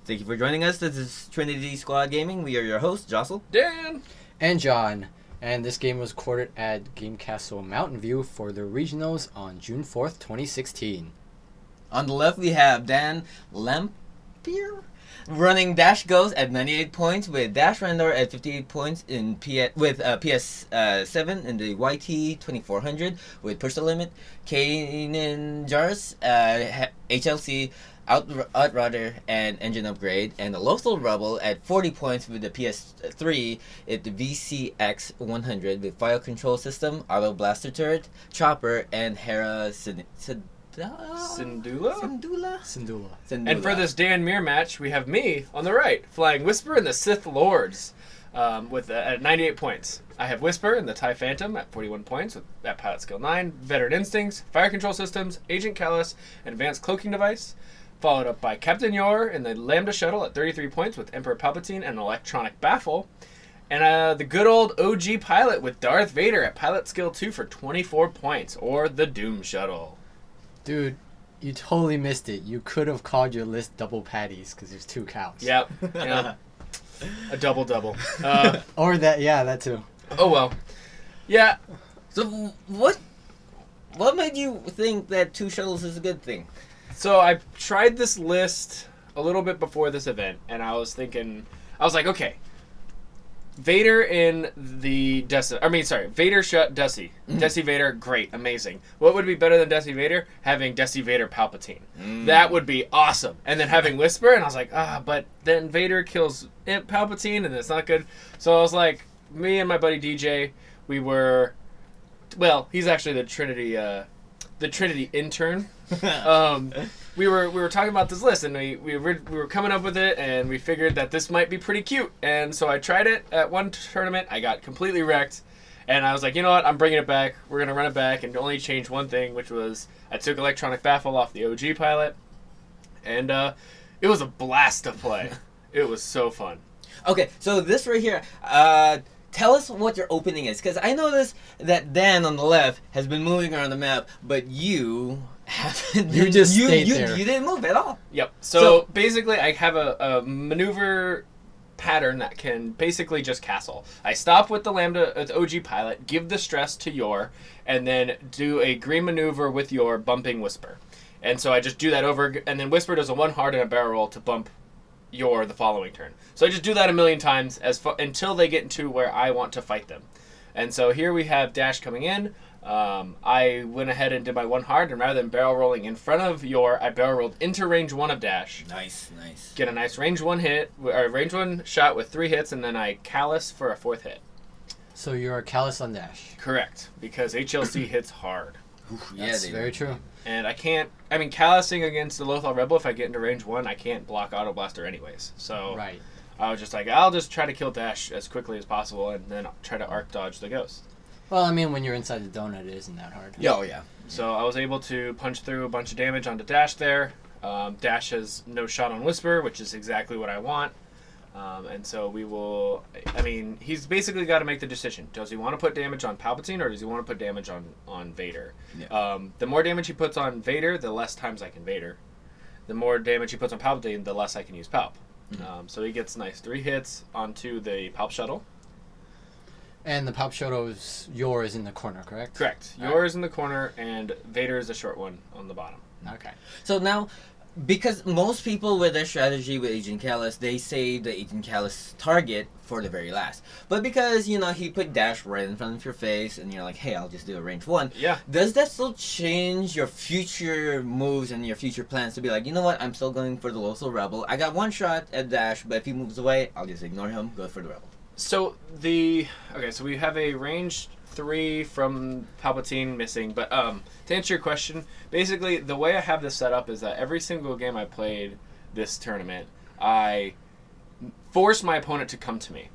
Thank you for joining us. This is Trinity Squad Gaming. We are your hosts, Jocelyn, Dan, and John. And this game was recorded at Game Castle Mountain View for the regionals on June 4th, 2016. On the left, we have Dan Lampier running Dash Ghost at 98 points with Dash Randor at 58 points in PS7 in the YT 2400 with Push the Limit. Kanan Jars, HLC, Outrider, and Engine Upgrade. And the Local Rebel at 40 points with the PS3 at the VCX 100 with Fire Control System, Auto Blaster Turret, Chopper, and Hera Syndulla. And for this Dan Mir match, we have me on the right, flying Whisper and the Sith Lords at 98 points. I have Whisper and the TIE Phantom at 41 points at Pilot Skill 9, Veteran Instincts, Fire Control Systems, Agent Callus, and Advanced Cloaking Device, followed up by Captain Yor and the Lambda Shuttle at 33 points with Emperor Palpatine and Electronic Baffle, and the good old OG Pilot with Darth Vader at Pilot Skill 2 for 24 points, or the Doom Shuttle. Dude, you totally missed it. You could have called your list double patties because there's 2 cows. Yep. A double. Or that too. Oh well. Yeah. So what made you think that 2 shuttles is a good thing? So I tried this list a little bit before this event, and I was like, okay, Vader in the Vader shut Desi. Desi Vader, great, amazing. What would be better than Desi Vader? Having Desi Vader Palpatine. That would be awesome. And then having Whisper, and I was like, but then Vader kills Palpatine, and it's not good. So I was like, me and my buddy DJ, we were, he's actually the Trinity intern. We were talking about this list, and we were coming up with it, and we figured that this might be pretty cute. And so I tried it at one tournament. I got completely wrecked, and I was like, you know what? I'm bringing it back. We're gonna run it back, and only change one thing, which was I took Electronic Baffle off the OG pilot, and it was a blast to play. It was so fun. Okay, so this right here, tell us what your opening is, because I noticed that Dan on the left has been moving around the map, but you haven't. You just stayed there. You didn't move at all. Yep. So basically, I have a maneuver pattern that can basically just castle. I stop with the Lambda, OG pilot, give the stress to Yor, and then do a green maneuver with Yor, bumping Whisper. And so I just do that over, and then Whisper does a 1 hard and a barrel roll to bump Yor the following turn. So I just do that a million times until they get into where I want to fight them. And so here we have Dash coming in. I went ahead and did my 1 hard, and rather than barrel rolling in front of Yor, I barrel rolled into range 1 of Dash. Nice. Get a nice range 1 hit, or range 1 shot with 3 hits, and then I Callus for a 4th hit. So you're a Callus on Dash. Correct, because HLC hits hard. That's very true. And Callusing against the Lothal Rebel, if I get into range 1, I can't block Auto Blaster anyways. So right. I was just like, I'll just try to kill Dash as quickly as possible, and then try to arc dodge the Ghost. Well, when you're inside the donut, it isn't that hard. Oh, yeah. So I was able to punch through a bunch of damage onto Dash there. Dash has no shot on Whisper, which is exactly what I want. And so we will... he's basically got to make the decision. Does he want to put damage on Palpatine, or does he want to put damage on Vader? Yeah. The more damage he puts on Vader, the less times I can Vader. The more damage he puts on Palpatine, the less I can use Palp. So he gets nice 3 hits onto the Palp Shuttle. And the Palp Shuttle's Yor is in the corner, correct? Correct. Yor is in the corner, and Vader is a short one on the bottom. Okay. So now, because most people with their strategy with Agent Callus, they save the Agent Callus target for the very last. But because, he put Dash right in front of your face, and you're like, hey, I'll just do a range 1. Yeah. Does that still change your future moves and your future plans to be like, you know what, I'm still going for the Lothal Rebel. I got 1 shot at Dash, but if he moves away, I'll just ignore him, go for the Rebel. So we have a range 3 from Palpatine missing, but to answer your question, basically the way I have this set up is that every single game I played this tournament, I force my opponent to come to me.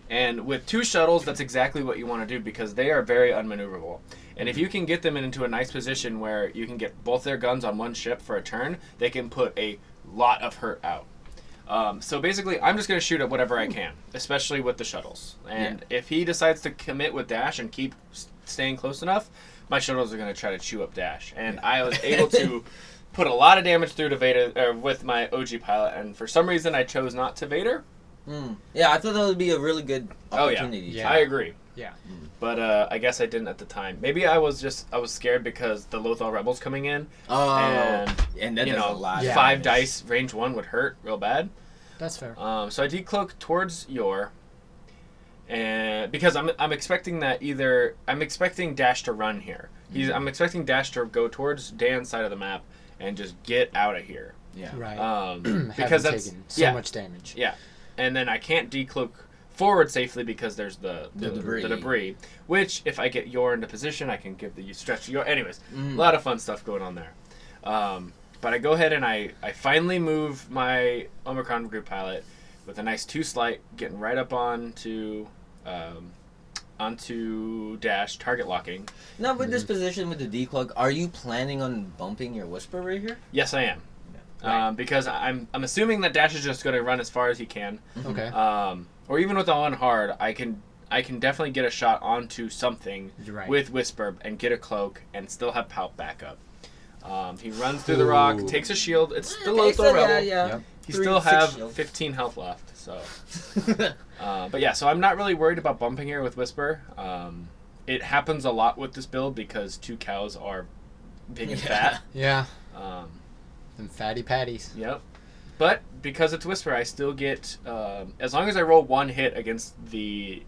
And with 2 shuttles, that's exactly what you want to do, because they are very unmaneuverable. And if you can get them into a nice position where you can get both their guns on 1 ship for a turn, they can put a lot of hurt out. So basically, I'm just going to shoot at whatever I can, especially with the shuttles. And if he decides to commit with Dash and keep staying close enough, my shuttles are going to try to chew up Dash. And I was able to put a lot of damage through to Vader with my OG pilot, and for some reason I chose not to Vader. Yeah, I thought that would be a really good opportunity. Yeah. I agree. Yeah. But I guess I didn't at the time. Maybe I was scared because the Lothal Rebels coming in. Oh, and that you does know, a lot. 5 dice range 1 would hurt real bad. That's fair. So I decloak towards Yor, and because I'm expecting Dash to run here. I'm expecting Dash to go towards Dan's side of the map and just get out of here. Yeah. Right. Because that's taken so much damage. Yeah, and then I can't decloak forward safely because there's the debris. Which if I get Yor into position, I can give the stretch to Yor. Anyways, a lot of fun stuff going on there. But I go ahead and I finally move my Omicron group pilot with a nice 2 slight, getting right up onto Dash, target locking. Now, with this position with the decloak, are you planning on bumping your Whisper right here? Yes, I am. Right. Because I'm assuming that Dash is just going to run as far as he can. Okay. Or even with the on hard, I can definitely get a shot onto something with Whisper and get a cloak and still have Palp back up. He runs through the rock, takes a shield. It's still Lothal Rebel. Yeah. Yep. He still have shields. 15 health left. So, but yeah, so I'm not really worried about bumping here with Whisper. It happens a lot with this build because 2 cows are big and fat. Yeah. Them fatty patties. Yep. But because it's Whisper, I still get as long as I roll 1 hit against the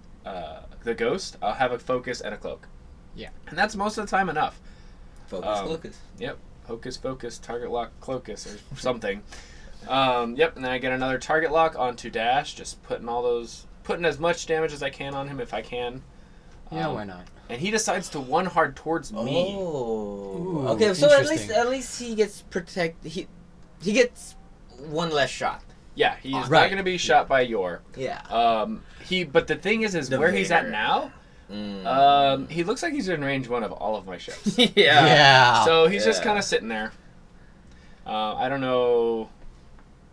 ghost, I'll have a focus and a cloak. Yeah. And that's most of the time enough. Focus. Yep. Hocus focus, target lock, cloakus, or something. Yep. And then I get another target lock onto Dash, just putting as much damage as I can on him if I can. Yeah, why not? And he decides to 1 hard towards me. Oh. Ooh, okay, so interesting. at least he gets he gets 1 less shot. Yeah, he's not Right. going to be shot by Yor. Yeah. But the thing is The where he's at Vader. now. He looks like he's in range 1 of all of my ships. Yeah. So he's just kind of sitting there. I don't know.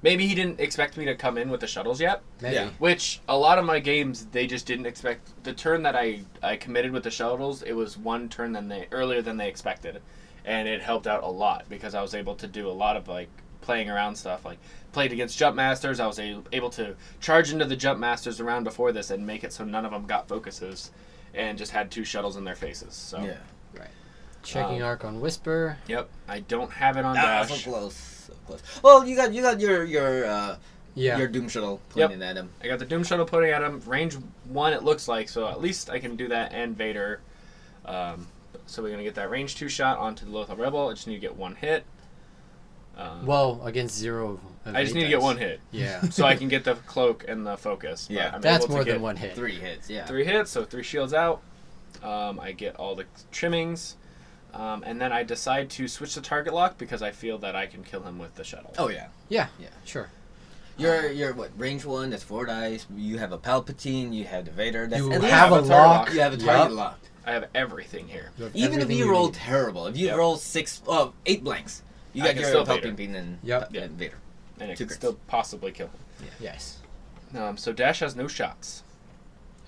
Maybe he didn't expect me to come in with the shuttles yet. Maybe. Yeah. Which a lot of my games they just didn't expect. The turn that I committed with the shuttles, it was 1 turn earlier than they expected, and it helped out a lot because I was able to do a lot of like playing around stuff. Like played against jump masters, I was able to charge into the jump masters around before this and make it so none of them got focuses, and just had 2 shuttles in their faces. So Yeah. Right. Checking arc on Whisper. Yep, I don't have it on Dash. So close. Well, you got your Doom Shuttle pointing at him. I got the Doom Shuttle pointing at him. Range 1 it looks like, so at least I can do that and Vader. So we're going to get that range 2 shot onto the Lothal Rebel. I just need to get 1 hit. Well, against 0. I just need to get 1 hit. Yeah. So I can get the cloak and the focus. But Yeah. I'm That's able to more get than 1 hit. 3 hits, yeah. 3 hits, so 3 shields out. I get all the trimmings. And then I decide to switch the target lock because I feel that I can kill him with the shuttle. Oh, yeah. Yeah. Yeah. Sure. You're what, range 1, that's 4 dice. You have a Palpatine, you have the Vader. That's You at least have a target lock. you have a target locked. I have everything here. You have Even if everything you roll need. terrible, if you Yep. roll 8 blanks, you I got can your still Vader. Palpatine and, Yep. and Vader. And it 2 can crits. still possibly kill him. Yes. So Dash has no shots.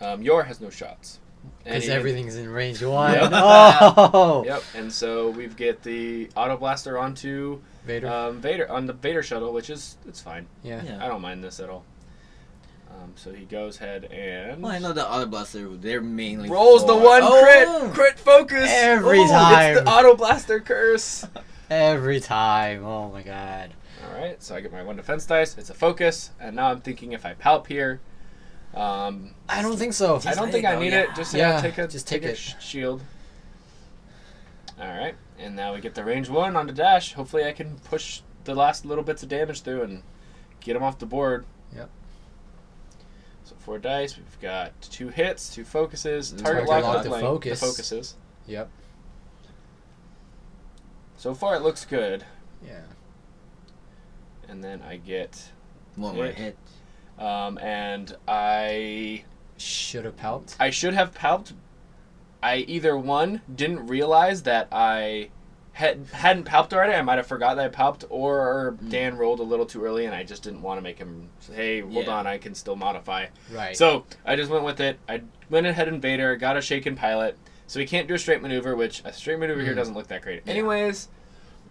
Yor has no shots. And Because he- everything's in range 1. Yep. Oh! Yep, and so we get the auto blaster onto Vader. Vader on the Vader shuttle, which is it's fine. yeah. Yeah. I don't mind this at all. So he goes ahead and Well, I know the Auto Blaster, they're mainly rolls the for- 1 Oh! crit focus Every Ooh, time. It's the auto blaster curse. Every time. Oh my god. All right, so I get my 1 defense dice. It's a focus, and now I'm thinking if I palp here. I don't think so. I don't think I need it. Just Yeah, take a just take it. Shield. All right, and now we get the range 1 onto Dash. Hopefully, I can push the last little bits of damage through and get him off the board. Yep. So 4 dice. We've got 2 hits, 2 focuses, target Target lock, lock with to lane, focus. the focuses. Yep. So far, it looks good. Yeah. And then I get, One more hit. and I Should have palped. should have palped. I either 1 didn't realize that I hadn't palped already. I might have forgot that I palped, or Dan rolled a little too early, and I just didn't want to make him say, "Hey, hold on, I can still modify." Right. So I just went with it. I went ahead and Vader, got a shaken pilot, so he can't do a straight maneuver, which a straight maneuver here doesn't look that great. Yeah. Anyways,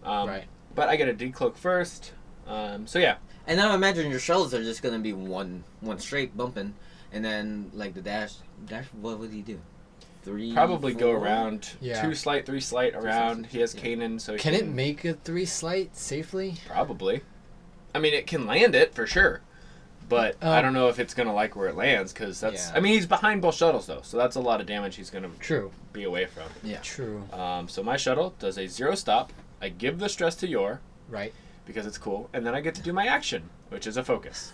Right. but I get a decloak first. So yeah. And now imagine your shells are just gonna be one straight bumping, and then like the dash. What would he do? 3, Probably 4? go around. Yeah. 2 slight, 3 slight around. slight, He has yeah. Kanan, so he Can it make a 3 slight safely? Probably. I mean, it can land it for sure, but I don't know if it's gonna like where it lands because that's. Yeah. I mean, he's behind both shuttles though, so that's a lot of damage he's gonna True. be away from. Yeah. True. So my shuttle does a 0 stop. I give the stress to Yor Right. because it's cool, and then I get to do my action, which is a focus.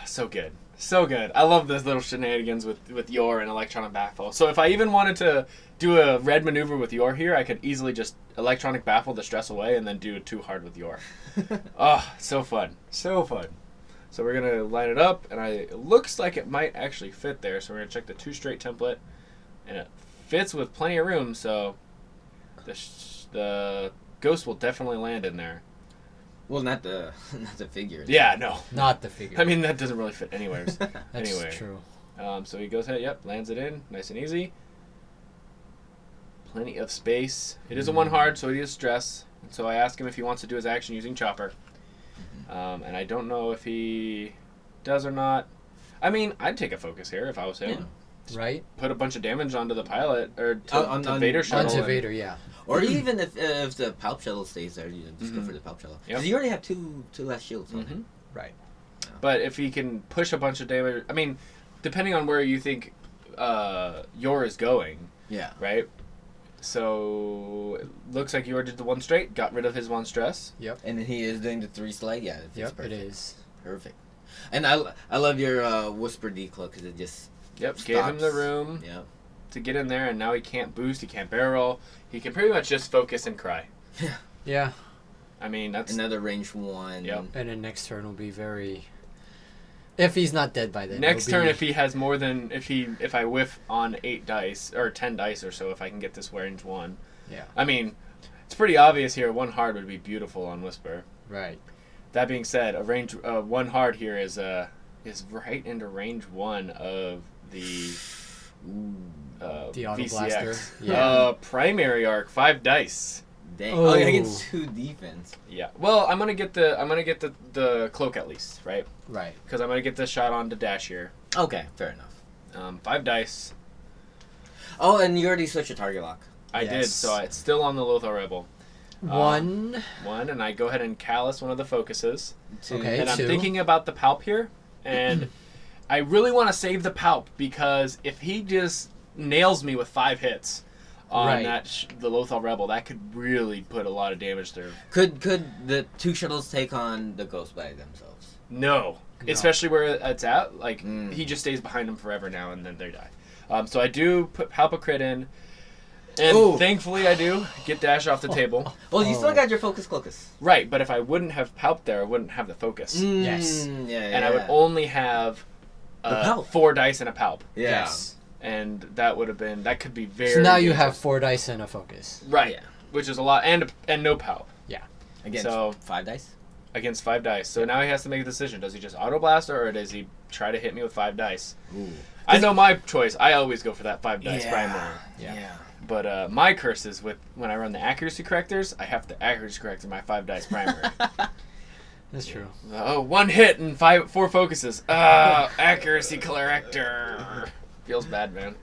So good. So good. I love those little shenanigans with Yor and electronic baffle. So if I even wanted to do a red maneuver with Yor here, I could easily just electronic baffle the stress away and then do it too hard with Yor. Oh, so fun. So fun. So we're going to line it up, and it looks like it might actually fit there. So we're going to check the 2 straight template, and it fits with plenty of room, so the ghost will definitely land in there. Well, not the figure. Yeah, no. Not the figure. I mean, that doesn't really fit anywhere. That's anyway. true. So he goes ahead, lands it in, nice and easy. Plenty of space. It is a 1 hard, so it is stress. And so I ask him if he wants to do his action using chopper. And I don't know if he does or not. I mean, I'd take a focus here if I was him. Yeah. Right? Put a bunch of damage onto the pilot, or to Vader shuttle. Onto Vader, yeah. Or even if the Palp shuttle stays there, just go for the Palp shuttle. Because you already have two less shields on it. Right. But if he can push a bunch of damage, I mean, depending on where you think Yor is going, Yeah. right? So it looks like Yor did the 1 straight, got rid of his 1 stress. Yep. And then he is doing the 3 slide. Yeah. It's Yep, perfect. it is. Perfect. And I love your Whisper decloak because it just Gave him the stops. room Yep. to get in there, and now he can't boost, he can't barrel. He can pretty much just focus and cry. Yeah. I mean, that's... Another range 1. Yep. And then next turn will be very... If he's not dead by then. Next it'll turn, be... if he has more than... If I whiff on 8 dice, or 10 dice or so, if I can get this range 1. Yeah. I mean, it's pretty obvious here. 1 hard would be beautiful on Whisper. Right. That being said, a range 1 hard here is right into range 1 of the The Auto VCX. Blaster. Yeah. Primary arc, 5 dice. Dang. Oh. Oh, you're gonna get 2 defense. Yeah. Well, I'm gonna get the cloak at least, right? Right. Because I'm gonna get the shot on to dash here. Okay, fair enough. 5 dice. Oh, and you already switched your target lock. I did, Yes. so it's still on the Lothar Rebel. 1. 1, and I go ahead and callous one of the focuses. 2. Okay. And I'm 2. thinking about the Palp here, and I really want to save the Palp because if he just nails me with 5 hits on Right. the Lothar Rebel, that could really put a lot of damage through. Could the 2 shuttles take on the ghost by themselves? No. No. Especially where it's at. Like, Mm. he just stays behind them forever now, and then they die. So I do put Palp a crit in, and Ooh. thankfully I do get dash off the table. Well, you still Oh. got your focus clocus. Right, but if I wouldn't have Palp there, I wouldn't have the focus. Yes. Yeah, And I would only have The Palp. 4 dice and a Palp. Yeah. Yes. And that could be very... So now you have dangerous. 4 dice and a focus. Right, Yeah. which is a lot, and no Palp Against So- 5 dice? against 5 dice. So now he has to make a decision. Does he just Auto Blaster, or does he try to hit me with 5 dice? Ooh. I know my choice. I always go for that 5 dice Yeah. primary. Yeah. But my curse is when I run the accuracy correctors, I have to accuracy correct in my 5 dice primary. That's true. Oh, 1 hit and 4 focuses. Accuracy corrector. Feels bad, man.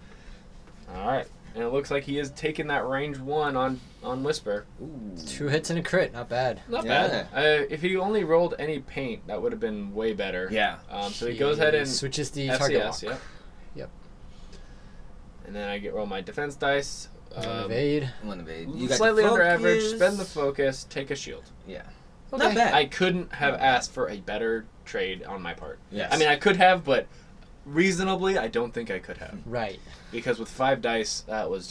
All right, and it looks like he has taken that range 1 on Whisper. Ooh. 2 hits and a crit. Not bad. Not Yeah. bad. If he only rolled any paint, that would have been way better. Yeah. So he goes ahead and switches the target FCS. lock. Yep. Yep. And then I roll my defense dice. One evade. One evade. You got Slightly the under average. focus. Spend the focus. Take a shield. Yeah. Okay. Not bad. I couldn't have Not bad. asked for a better trade on my part. Yes. I mean, I could have, but reasonably, I don't think I could have. Right. Because with 5 dice, that was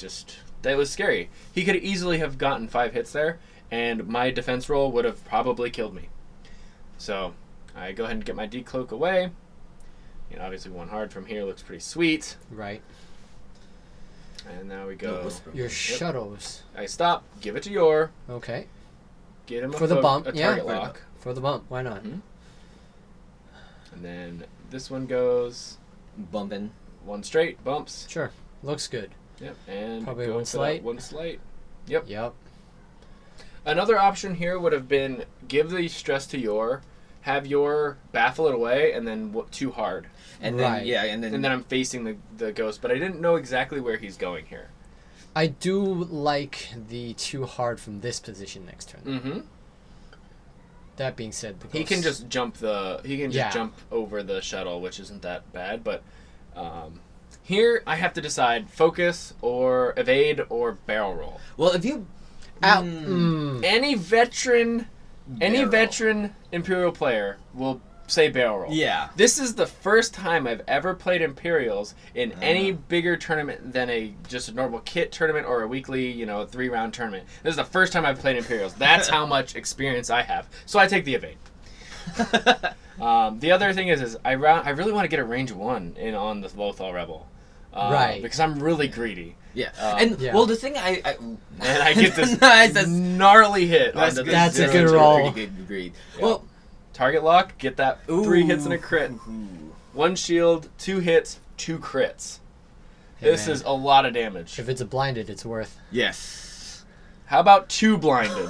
scary. He could easily have gotten 5 hits there, and my defense roll would have probably killed me. So I go ahead and get my decloak away. And obviously 1 hard from here looks pretty sweet. Right. And now we No go. whisper. Your shuttles. I stop, give it to Yor, Okay. get him For the bump, a yeah. target For the lock. For the bump. Why not? Mhm. And then this one goes Bumping. 1 straight, bumps. Sure. Looks good. Yep, and Probably go 1 for that slight. 1 slight. Yep. Another option here would have been give the stress to Yor, have Yor baffle it away, and then too hard. And Right. then, yeah, and then... And then I'm facing the ghost, but I didn't know exactly where he's going here. I do like the too hard from this position next turn. Mm-hmm. That being said, the He ghost- can just jump Yeah. jump over the shuttle, which isn't that bad. But here I have to decide focus or evade or barrel roll. Well, if you... Ow. Any veteran Barrel. Imperial player will say barrel roll. Yeah. This is the first time I've ever played Imperials in any bigger tournament than just a normal kit tournament or a weekly, 3-round tournament. This is the first time I've played Imperials. That's how much experience I have. So I take the evade. The other thing is I really want to get a range 1 in on the Lothal Rebel. Right. Because I'm really greedy. Yeah. Yeah. Well, the thing I And I get this Nice, that's- gnarly hit. That's on good. the That's a zero good to roll. Pretty good greed. Yeah. Well, Target lock, get that 3 hits and a ooh. crit. Ooh. 1 shield, 2 hits, 2 crits. Hey, This man. is a lot of damage. If it's a blinded, it's worth. Yes. How about 2 blinded?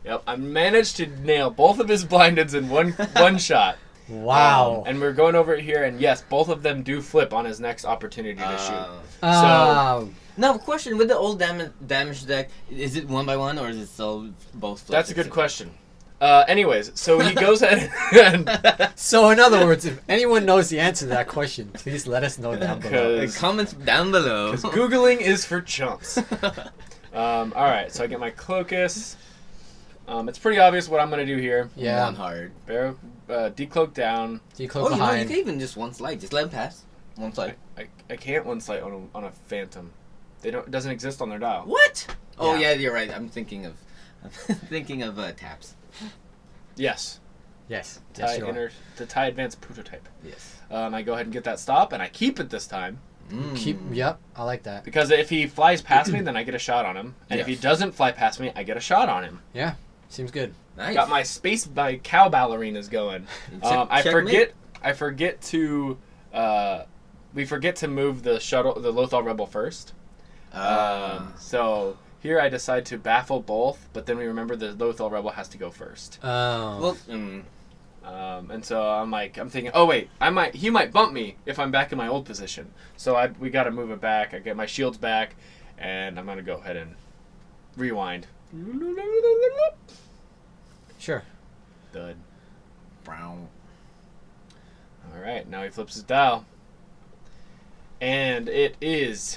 Yep, I managed to nail both of his blindeds in one shot. Wow. And we're going over it here, and yes, both of them do flip on his next opportunity to shoot. Now, question, with the old damage deck, is it 1x1 or is it still both flips? That's a good question. Anyways, so he goes ahead and... So in other words, if anyone knows the answer to that question, please let us know down below. Because Comments down below. Googling is for chumps. Alright, so I get my Cloakus. It's pretty obvious what I'm going to do here. Yeah. One hard. Decloak down. Decloak Oh, you behind. can even just one slide. Just let him pass. One slide. I can't one slide on a Phantom. It doesn't exist on their dial. What? Oh, Yeah. yeah, you're right. I'm thinking of taps. Yes. Yes. TIE Yes, you are. the TIE Advanced prototype. Yes. I go ahead and get that stop, and I keep it this time. Yep, I like that. Because if he flies past me, then I get a shot on him. And if he Yes. doesn't fly past me, I get a shot on him. Yeah, seems good. Nice. Got my cow ballerinas going. Checkmate. I forget to we forget to move the shuttle, the Lothal Rebel first. So here I decide to baffle both, but then we remember the Lothal Rebel has to go first. Oh. Well, And so I'm thinking, oh wait, he might bump me if I'm back in my old position. So we got to move it back. I get my shields back, and I'm gonna go ahead and rewind. Sure. Dud. brown. All right, now he flips his dial, and it is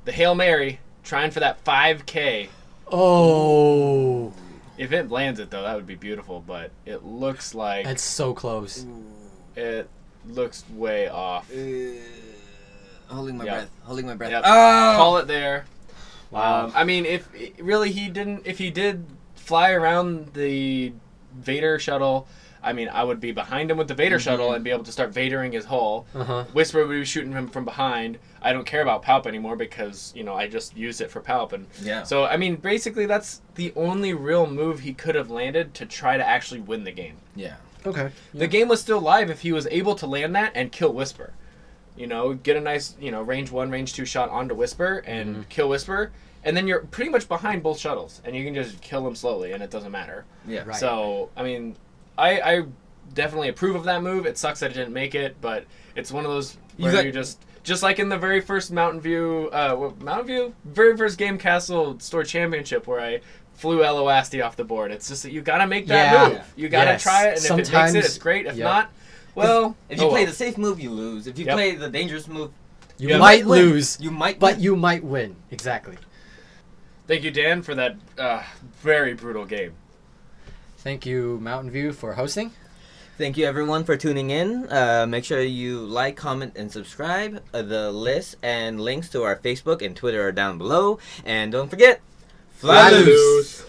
the Hail Mary trying for that 5K. Oh. If it lands it though, that would be beautiful. But it looks like That's so close. it looks way off. Holding my Yep. breath. Holding my breath. Yep. Oh! Call it there. Wow. I mean, if he did fly around the Vader shuttle, I mean, I would be behind him with the Vader shuttle and be able to start Vadering his hull. Uh-huh. Whisper would be shooting him from behind. I don't care about Palp anymore because, I just used it for Palp. And Yeah. so, I mean, basically that's the only real move he could have landed to try to actually win the game. Yeah. Okay. The game was still live if he was able to land that and kill Whisper. Get a nice, range 1, range 2 shot onto Whisper and kill Whisper. And then you're pretty much behind both shuttles. And you can just kill them slowly and it doesn't matter. Yeah. Right. So, I mean, I definitely approve of that move. It sucks that it didn't make it, but it's one of those where you just like in the very first Mountain View, very first Game Castle Store Championship where I flew Eloasti off the board. It's just that you gotta make that Yeah. move. You gotta Yes. try it, and if it makes Sometimes- it, it's great. If Yep. not, well, If you play the safe move, you lose. If you Yep. play the dangerous move, You Yeah. might win. lose, You might but win. you might win. Exactly. Thank you, Dan, for that very brutal game. Thank you, Mountain View, for hosting. Thank you everyone for tuning in. Make sure you like, comment, and subscribe. The list and links to our Facebook and Twitter are down below. And don't forget, fly Fly loose. loose.